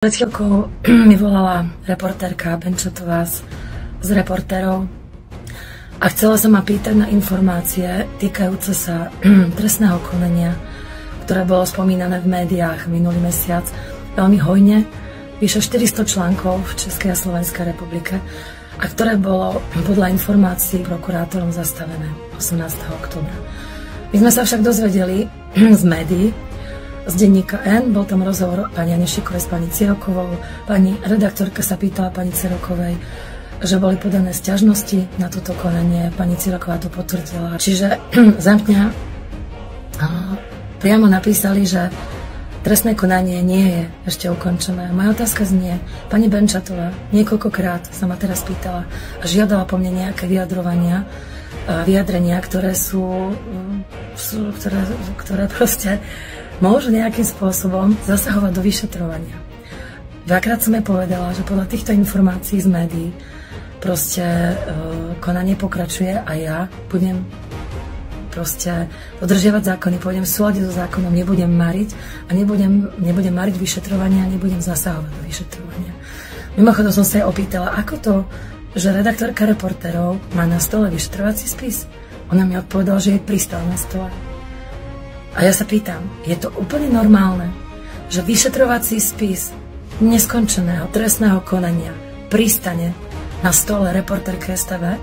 Pred chvíľkou mi volala reportérka Benčatová z Reportérov a chcela sa ma pýtať na informácie týkajúce sa trestného konania, ktoré bolo spomínané v médiách minulý mesiac veľmi hojne, vyše 400 článkov v Českej a Slovenskej republike, a ktoré bolo podľa informácií prokurátorom zastavené 18. októbra. My sme sa však dozvedeli z médií, z denníka N, bol tam rozhovor pani Jane Šikovej s pani Cirokovou. Pani redaktorka sa pýtala pani Cirokovej, že boli podané sťažnosti na toto konanie. Pani Ciroková to potvrdila. Čiže za mňa priamo napísali, že trestné konanie nie je ešte ukončené. Moja otázka znie, pani Benčatová niekoľkokrát sa ma teraz pýtala a žiadala po mne nejaké vyjadrenia, ktoré ktoré proste môžu nejakým spôsobom zasahovať do vyšetrovania. Dvakrát som jej povedala, že podľa týchto informácií z médií proste konanie pokračuje a ja budem proste dodržiavať zákony, pôjdem v súlade so zákonom, nebudem mariť a nebudem mariť vyšetrovania a nebudem zasahovať do vyšetrovania. Mimochodom som sa jej opýtala, ako to, že redaktorka Reportérov má na stole vyšetrovací spis. Ona mi odpovedala, že jej pristal na stole. A ja sa pýtam, je to úplne normálne, že vyšetrovací spis neskončeného trestného konania pristane na stole reportérky STV?